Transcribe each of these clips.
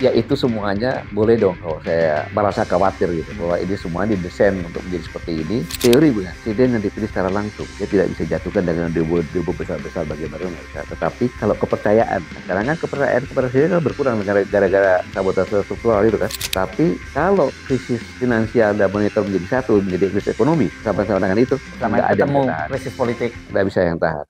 ya itu semuanya boleh dong kalau saya merasa khawatir gitu bahwa ini semua didesain untuk menjadi seperti ini. Teori bukan, presiden yang dipilih secara langsung dia tidak bisa jatuhkan dengan demo besar-besar bagaimana nggak bisa. Tetapi kalau kepercayaan, sekarang kan kepercayaan kepada presiden kan berkurang gara-gara sabotase struktural itu kan. Tapi kalau krisis finansial dan moneter menjadi satu, menjadi krisis ekonomi sama-sama dengan itu, sama nggak ada yang ketemu tahan. krisis politik. Nggak bisa yang tahan.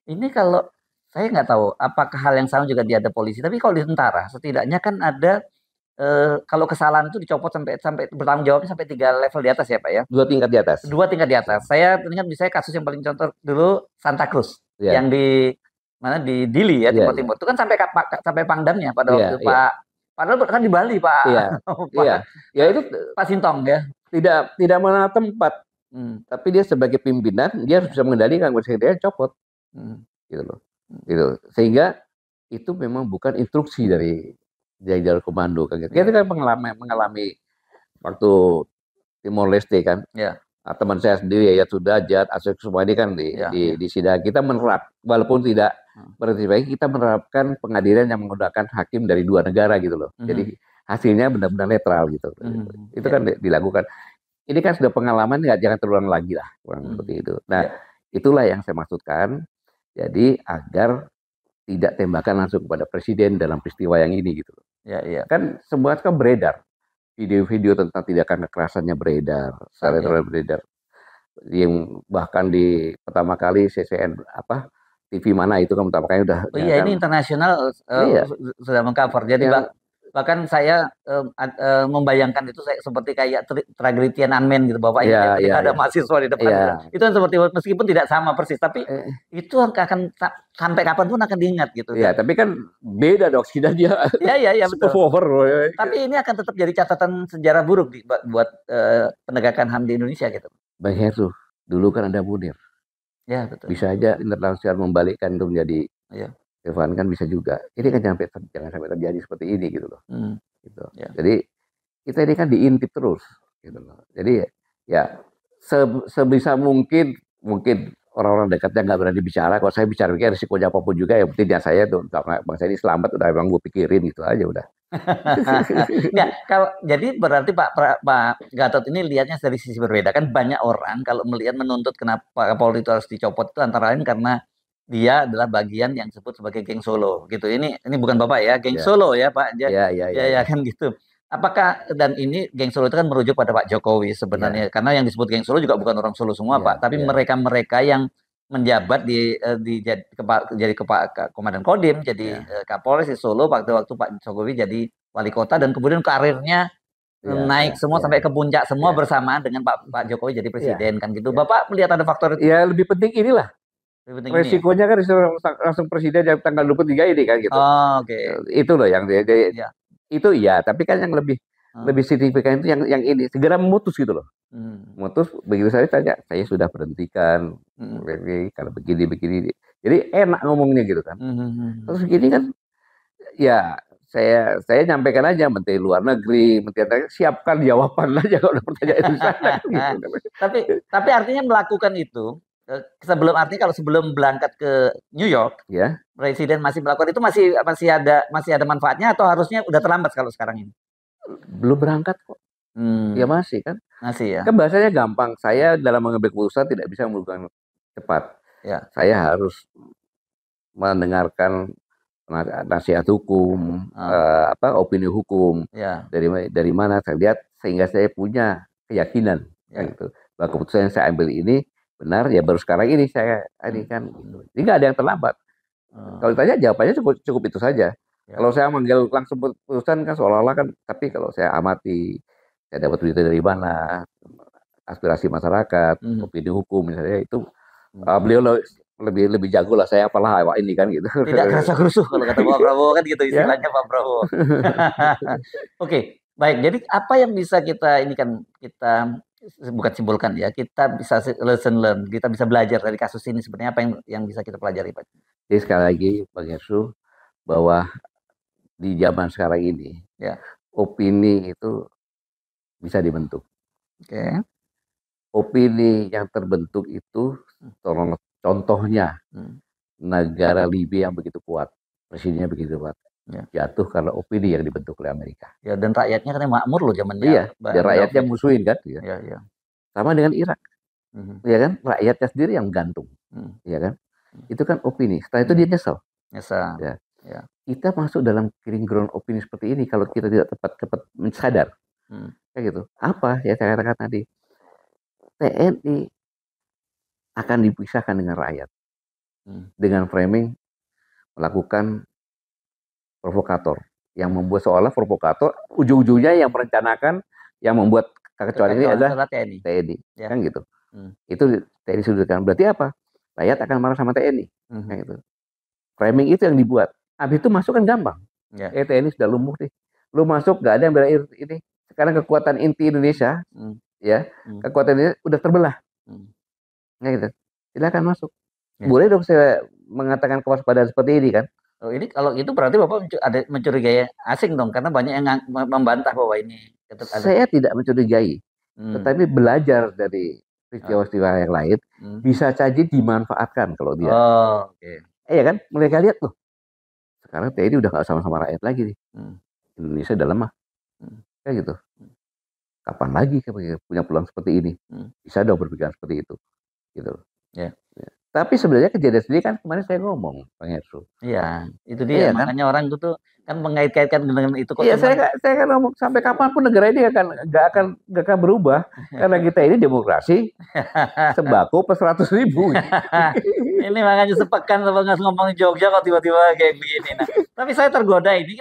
Ini kalau saya nggak tahu apakah hal yang sama juga ada polisi, tapi kalau di tentara setidaknya kan ada kalau kesalahan itu dicopot sampai sampai bertanggung jawabnya sampai 3 level di atas ya Pak ya. 2 tingkat di atas. 2 tingkat di atas. Saya ingat misalnya kasus yang paling contoh dulu Santa Cruz yang di mana di Dili ya Timur-Timur itu kan sampai pangdamnya pada waktu Pak. Padahal kan di Bali Pak. Iya. Ya itu Pak Sintong ya. Tidak mana tempat. Tapi dia sebagai pimpinan dia harus bisa mengendalikan presiden copot. Gitu loh. Gitu. Sehingga itu memang bukan instruksi dari jalur komando kan. Kita kan mengalami waktu Timor Leste kan. Ya. Teman saya sendiri ya Sudrajat, Asep semua ini kan di sidang kita menerap walaupun tidak berarti kita menerapkan pengadilan yang menggunakan hakim dari 2 negara gitu loh. Jadi hasilnya benar-benar netral gitu. Itu kan dilakukan. Ini kan sudah pengalaman jangan terulang lagi lah seperti itu. Nah, itulah yang saya maksudkan. Jadi agar tidak tembakan langsung kepada presiden dalam peristiwa yang ini gitu. Kan semua kan beredar. Video-video tentang tindakan kekerasannya beredar, beredar. Yang bahkan di pertama kali CCN TV mana itu kan pertama kali udah. Ini internasional sudah mengcover. Jadi bahkan saya membayangkan itu seperti kayak tragedi Tiananmen gitu Bapak ketika ada mahasiswa di depan itu kan seperti meskipun tidak sama persis tapi itu akan sampai kapanpun akan diingat gitu. Tapi kan beda dong dia. Iya betul. Tapi ini akan tetap jadi catatan sejarah buruk buat penegakan HAM di Indonesia gitu. Bang Heru, dulu kan ada Munir. Ya betul. Bisa aja internasional membalikkan itu menjadi Irfan kan bisa juga. Ini kan jangan sampai terjadi seperti ini gitu loh. Gitu. Jadi kita ini kan diintip terus gitu loh. Jadi ya sebisa mungkin orang-orang dekatnya nggak berani bicara. Kalau saya bicara risikonya apapun juga ya pentingnya saya tuh bangsa ini selamat udah emang gue pikirin gitu aja udah. Kalau jadi berarti Pak Gatot ini lihatnya dari sisi berbeda kan banyak orang kalau menuntut kenapa Kapolri itu harus dicopot itu antara lain karena dia adalah bagian yang disebut sebagai geng Solo gitu. Ini bukan Bapak ya, geng Solo ya Pak. Ya kan gitu. Apakah dan ini geng Solo itu kan merujuk pada Pak Jokowi sebenarnya karena yang disebut geng Solo juga bukan orang Solo semua Pak, tapi mereka-mereka yang menjabat jadi Komandan Kodim, jadi Kapolres di Solo waktu Pak Jokowi jadi wali kota dan kemudian karirnya naik semua sampai ke puncak semua bersamaan dengan Pak Jokowi jadi presiden kan gitu. Bapak melihat ada faktor itu? Ya lebih penting inilah. Resikonya kan langsung presiden tanggal 23 ini kan gitu. Itu loh yang itu tapi kan yang lebih signifikan itu yang ini segera memutus gitu loh. Memutus begitu saya tanya, saya sudah berhentikan kalau begini. Jadi enak ngomongnya gitu kan. Terus gini kan ya saya nyampaikan aja Menteri Luar Negeri, Menteri siapkan jawaban aja kalau ada pertanyaan itu sana. Gitu. Tapi artinya melakukan itu kalau sebelum berangkat ke New York, presiden masih melakukan itu masih ada manfaatnya atau harusnya udah terlambat kalau sekarang ini? Belum berangkat kok. Ya masih kan. Masih ya. Kan bahasanya gampang. Saya dalam mengambil keputusan tidak bisa melakukan cepat. Saya harus mendengarkan nasihat hukum, opini hukum Ya. dari mana saya lihat sehingga saya punya keyakinan Ya. gitu. Bahwa keputusan yang saya ambil ini benar ya baru sekarang ini saya ini kan gitu. Jadi nggak ada yang terlambat. Kalau ditanya jawabannya cukup itu saja. Ya. Kalau saya manggil langsung putusan kan seolah-olah kan, tapi kalau saya amati, saya dapat berita dari mana, aspirasi masyarakat, opini hukum misalnya itu beliau lebih jago lah saya apalah ini kan gitu. Tidak kerasa kerusuh kalau kata Pak Prabowo kan gitu Ya. istilahnya Pak Prabowo. Oke, baik. Jadi apa yang bisa kita ini kan kita bukan simpulkan ya, kita bisa lesson learn, kita bisa belajar dari kasus ini sebenarnya apa yang bisa kita pelajari Pak? Jadi sekali lagi Bang Hersu bahwa di zaman sekarang ini Ya. opini itu bisa dibentuk. Oke. Opini yang terbentuk itu contohnya negara Libya yang begitu kuat, presidennya begitu kuat, jatuh karena opini yang dibentuk oleh Amerika. Ya, dan rakyatnya kan makmur loh zamannya. Iya, dan rakyatnya musuhin kan. Ya. Ya. Sama dengan Irak, ya kan, rakyatnya sendiri yang gantung, ya kan. Itu kan opini. Setelah itu dia nyesel. Ya. Kita masuk dalam killing ground opini seperti ini kalau kita tidak cepat sadar, kayak gitu. Apa ya saya katakan tadi, TNI akan dipisahkan dengan rakyat dengan framing melakukan provokator yang membuat seolah provokator ujung-ujungnya yang merencanakan yang membuat kekacauan ini adalah TNI ya. Kan gitu. Itu TNI sudutkan berarti apa? Rakyat akan marah sama TNI. Kayak gitu. Framing itu yang dibuat. Habis itu masuk kan gampang. Ya. TNI sudah lumpuh nih. Lu masuk gak ada yang bela ini. Sekarang kekuatan inti Indonesia ya, kekuatan ini udah terbelah. Nah, gitu. Silakan masuk. Ya. Boleh dong saya mengatakan kewaspadaan seperti ini kan? Oh, ini kalau itu berarti Bapak ada mencurigai asing dong, karena banyak yang membantah bahwa ini. Saya tidak mencurigai, tetapi belajar dari peristiwa-peristiwa yang lain bisa saja dimanfaatkan kalau dia. Iya kan? Mereka lihat loh. Sekarang TNI udah nggak sama-sama rakyat lagi nih. Indonesia udah lemah. Kayak gitu. Kapan lagi punya peluang seperti ini? Bisa dong berpikiran seperti itu. Gitu. Ya. Tapi sebenarnya kejadian sendiri kan kemarin saya ngomong, Bang Hersu. Iya, itu dia. Iya, makanya kan? Orang itu kan mengait-kaitkan dengan itu. Iya, saya kan ngomong sampai kapanpun negara ini nggak akan berubah karena kita ini demokrasi, sembako per 100.000. Ini makanya sepekan ngomong Jogja kok tiba-tiba kayak begini. Nah, tapi saya tergoda ini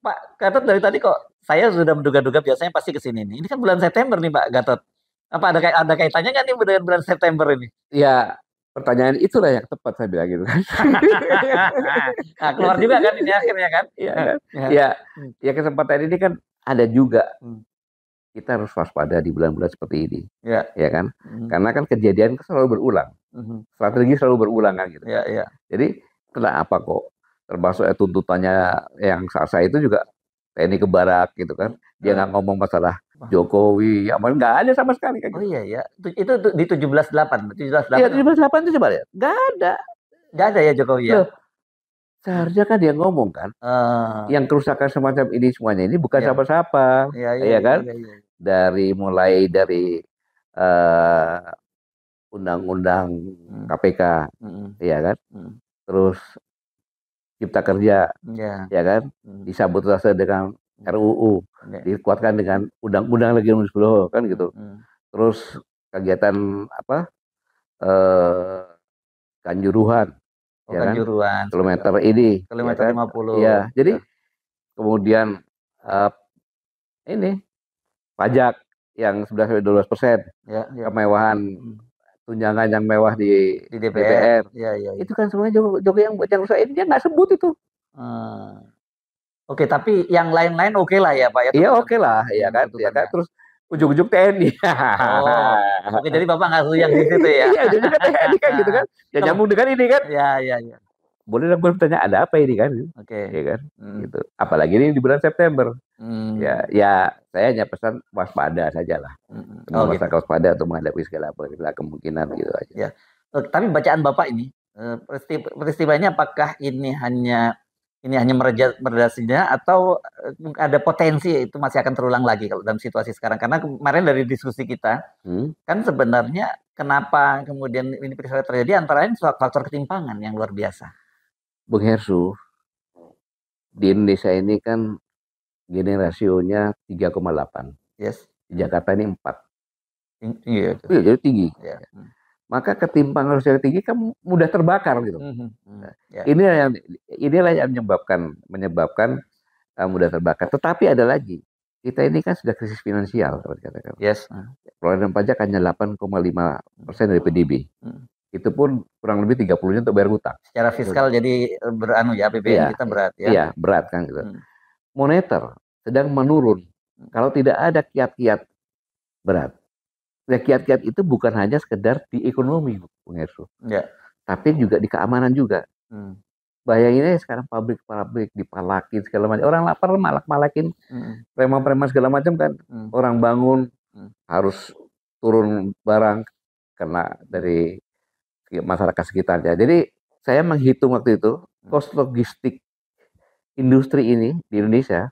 Pak Gatot dari tadi kok saya sudah menduga-duga biasanya pasti ke sini nih. Ini kan bulan September nih Pak Gatot. Apa ada kaitannya nggak nih dengan bulan September ini? Ya. Pertanyaan itulah yang tepat saya bilang gitu kan. Nah, keluar juga kan ini akhirnya kan? Iya kan. Ya kesempatan ini kan ada juga. Kita harus waspada di bulan-bulan seperti ini. Ya kan? Karena kan kejadian selalu berulang. Strategi selalu berulang kan gitu. Iya. Jadi kenapa kok termasuk tuntutannya yang sah-sah itu juga TNI ke barak gitu kan. Dia nggak ngomong masalah Jokowi, nggak ada sama sekali kan. Oh iya. Itu di 17.8. Iya 17.8 itu coba ya. Nggak ada ya Jokowi ya. Loh, seharusnya kan dia ngomong kan. Yang kerusakan semacam ini semuanya ini bukan siapa-siapa. Iya kan. Mulai dari undang-undang KPK, ya kan. Terus Cipta Kerja, ya kan. Disabotase dengan RUU, dikuatkan dengan undang-undang lagi nomor 10 kan gitu. Terus kegiatan Kanjuruhan, Kanjuruhan, kilometer ini, kilometer 50. Ya, jadi kemudian ini pajak yang 11-12%, kemewahan tunjangan yang mewah di DPR. Ya. Itu kan semuanya Jokowi yang buat yang rusak ini dia nggak sebut itu. Oke, tapi yang lain-lain oke lah ya Pak ya. Iya oke lah, ya kan. Terus ujung-ujung TNI. Oke, jadi Bapak nggak yang di situ ya. Iya, ujungnya TNI kan gitu kan. Ya nyambung dengan ini kan. Iya. Boleh dong bertanya ada apa ini kan? Oke. Ya kan. Gitu. Apalagi ini di bulan September. Ya saya hanya pesan waspada sajalah. Masyarakat waspada untuk menghadapi segala kemungkinan gitu aja. Ya. Tapi bacaan Bapak ini peristiwa ini apakah ini hanya mereda saja atau ada potensi itu masih akan terulang lagi kalau dalam situasi sekarang? Karena kemarin dari diskusi kita kan sebenarnya kenapa kemudian ini peristiwa terjadi antara lain faktor ketimpangan yang luar biasa. Bung Hersu, di Indonesia ini kan Gini rasionya 3,8. Yes. Di Jakarta ini 4. Iya. Iya, jadi tinggi. Ya. Maka ketimpangan rasio tinggi kan mudah terbakar gitu. Nah, Ya. inilah yang menyebabkan mudah terbakar. Tetapi ada lagi. Kita ini kan sudah krisis finansial, seperti katakan. Yes. Pengeluaran pajak hanya 8,5% dari PDB. Itu pun kurang lebih 30-nya untuk bayar hutang. Secara fiskal jadi APBN kita berat ya. Iya, berat kan gitu. Moneter sedang menurun. Kalau tidak ada kiat-kiat berat. Nah, kiat-kiat itu bukan hanya sekedar di ekonomi, Bung Hersu. Ya. Tapi juga di keamanan juga. Bayanginnya sekarang pabrik dipalakin segala macam. Orang lapar malak-malakin. Preman-preman segala macam kan. Orang bangun harus turun barang kena dari masyarakat sekitarnya. Jadi saya menghitung waktu itu kos logistik industri ini di Indonesia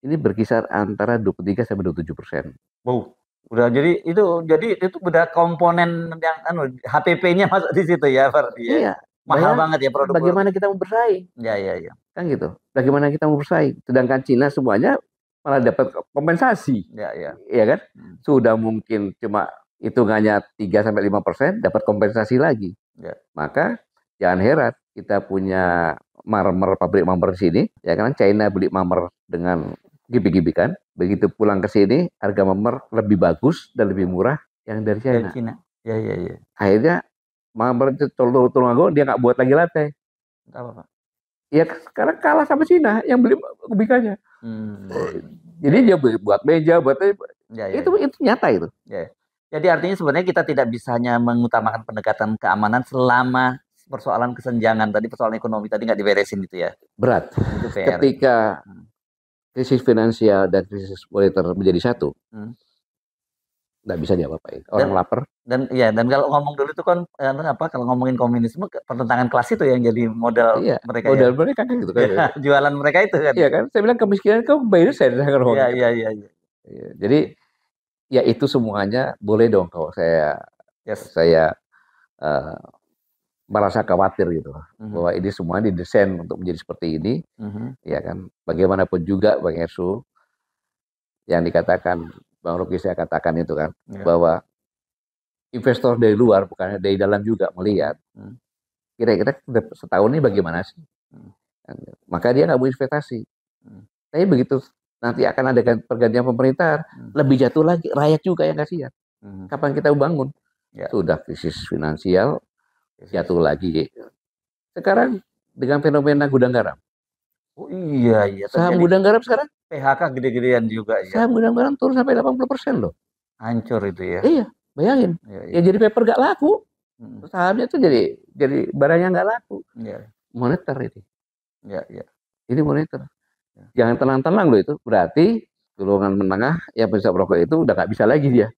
ini berkisar antara 23-27%. Wow. Udah jadi itu udah komponen yang HPP-nya masuk di situ ya, berarti ya. Iya. Mahal banget ya produk. Bagaimana kita mau bersaing? Ya. Kan gitu. Bagaimana kita mau bersaing? Sedangkan Cina semuanya malah dapat kompensasi. Ya. Iya kan? Sudah mungkin cuma hitungannya 3-5% dapat kompensasi lagi. Ya. Maka jangan heran kita punya pabrik marmer di sini, ya kan China beli marmer dengan gibi-gibi kan. Begitu pulang ke sini harga marmer lebih bagus dan lebih murah yang dari China. Ya. Akhirnya marmer itu Tulungagung dia nggak buat lagi latte. Apa Pak? Ya sekarang kalah sama Cina yang beli kubikannya. Jadi dia buat meja, itu nyata itu. Ya. Jadi artinya sebenarnya kita tidak bisa hanya mengutamakan pendekatan keamanan selama persoalan kesenjangan tadi, persoalan ekonomi tadi nggak diberesin gitu ya. Berat. Itu PR. Ketika krisis finansial dan krisis moneter menjadi satu, nggak bisa diapa-apain. Orang lapar. Dan kalau ngomong dulu itu kan kalau ngomongin komunisme pertentangan kelas itu yang jadi modal mereka. Modal mereka kan gitu kan. Ya, jualan mereka itu kan. Iya kan. Saya bilang kemiskinan kau bayar saya. Iya. Jadi ya itu semuanya boleh dong kalau saya merasa khawatir gitu bahwa ini semua didesain untuk menjadi seperti ini. Ya kan. Bagaimanapun juga Bang Hersu yang dikatakan Bang Rocky saya katakan itu kan bahwa investor dari luar bukan dari dalam juga melihat kira-kira setahun ini bagaimana sih, maka dia nggak mau investasi. Tapi begitu nanti akan ada pergantian pemerintah lebih jatuh lagi, rakyat juga yang kasihan. Kapan kita bangun? Sudah krisis finansial jatuh lagi. Sekarang dengan fenomena gudang garam. Oh iya. Saham gudang garam sekarang PHK gede-gedean juga ya. Saham gudang garam turun sampai 80% loh. Hancur itu ya. Iya, bayangin. Ya jadi paper gak laku. Sahamnya tuh jadi barangnya nggak laku. Moneter ini. Ya. Ini moneter. Jangan tenang-tenang loh itu. Berarti golongan menengah yang bisa merokok itu udah nggak bisa lagi dia.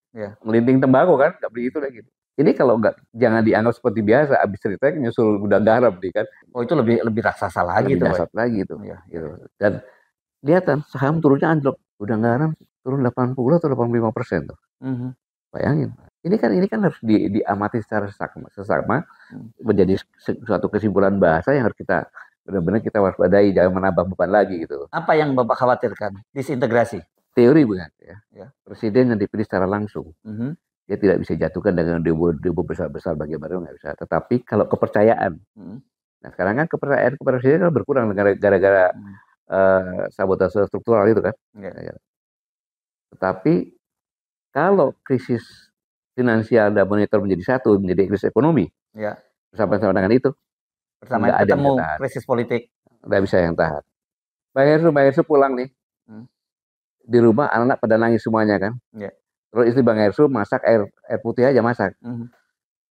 Melinting tembakau kan, nggak beli itu lagi. Ini kalau nggak, jangan dianggap seperti biasa. Abis cerita nyusul gudang garam nih kan. Oh itu lebih raksasa lagi tuh. Lebih lagi itu. Gitu. Dan lihat kan saham turunnya anjlok. Gudang garam turun 80 atau 85% tuh. Bayangin. Ini kan harus diamati secara sesama menjadi suatu kesimpulan bahasa yang harus kita benar-benar kita waspadai, jangan menambah beban lagi gitu. Apa yang Bapak khawatirkan? Disintegrasi. Teori bukan ya. Presiden yang dipilih secara langsung. Dia tidak bisa jatuhkan dengan demo besar-besar bagaimana nggak bisa. Tetapi kalau kepercayaan, nah sekarang kan kepercayaan kepada presiden kan berkurang gara-gara sabotase struktural itu kan. Tetapi kalau krisis finansial dan moneter menjadi satu, menjadi krisis ekonomi, bersama-sama dengan itu, bersama ketemu krisis politik, nggak bisa yang tahan. Bang Hersu pulang nih, di rumah anak-anak pada nangis semuanya kan. Terus istri Bang Hersu masak air putih aja masak.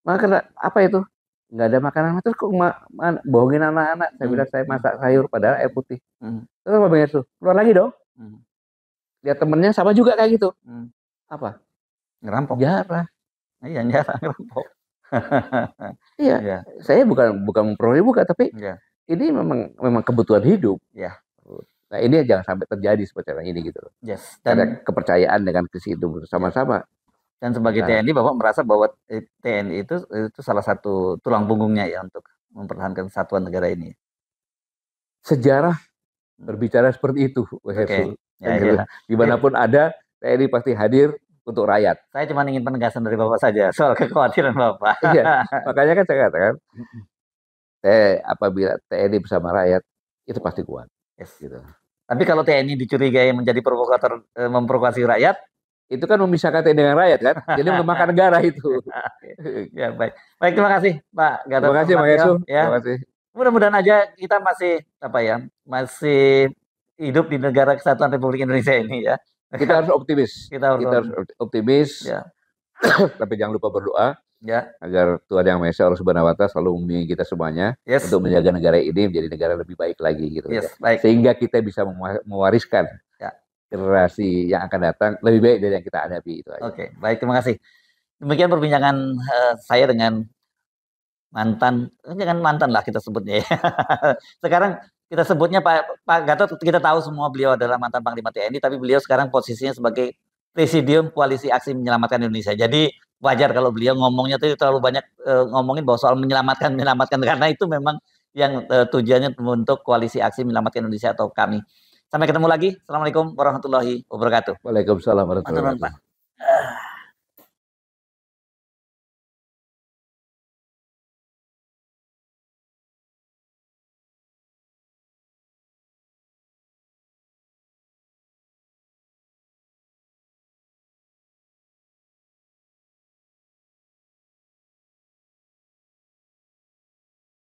Maka apa itu? Nggak ada makanan. Terus kok bohongin anak-anak? Saya bilang saya masak sayur padahal air putih. Terus Bang Hersu keluar lagi dong. Lihat temennya sama juga kayak gitu. Apa? Ngerampok. Jarah. Iya, ngerampok. Iya. Saya bukan memperoleh tapi ini memang kebutuhan hidup. Nah ini jangan sampai terjadi seperti ini gitu. Dan ada kepercayaan dengan krisis itu bersama-sama. Dan sebagai TNI Bapak merasa bahwa TNI itu salah satu tulang punggungnya ya untuk mempertahankan kesatuan negara ini. sejarah berbicara seperti itu, Oke. Ya, gitu. ya. Dimanapun ada, TNI pasti hadir untuk rakyat. Saya cuma ingin penegasan dari Bapak saja soal kekhawatiran Bapak. Iya, makanya kan saya katakan, apabila TNI bersama rakyat, itu pasti kuat. Yes. Gitu. Tapi kalau TNI dicurigai menjadi provokator, memprovokasi rakyat, itu kan memisahkan TNI dengan rakyat kan, jadi melemahkan negara itu. Ya baik, baik terima kasih Pak Gatot. Terima kasih Pak Yesu. Ya. Terima kasih. Mudah-mudahan aja kita masih masih hidup di negara kesatuan Republik Indonesia ini ya. Kita harus optimis. Kita harus optimis. Ya. Tapi jangan lupa berdoa. Ya. Agar Tuhan Yang Maha Esa Allah Subhanahu Wa Taala selalu membimbing kita semuanya untuk menjaga negara ini menjadi negara lebih baik lagi gitu. Baik. Sehingga kita bisa mewariskan generasi yang akan datang lebih baik dari yang kita hadapi itu aja. Oke, baik, terima kasih. Demikian perbincangan saya dengan jangan mantan lah kita sebutnya ya. Sekarang kita sebutnya Pak Gatot, kita tahu semua beliau adalah mantan Panglima TNI, tapi beliau sekarang posisinya sebagai Presidium Koalisi Aksi Menyelamatkan Indonesia. Jadi wajar kalau beliau ngomongnya tuh terlalu banyak ngomongin bahwa soal menyelamatkan karena itu memang yang tujuannya untuk Koalisi Aksi Menyelamatkan Indonesia atau kami. Sampai ketemu lagi. Assalamualaikum warahmatullahi wabarakatuh. Waalaikumsalam warahmatullahi wabarakatuh.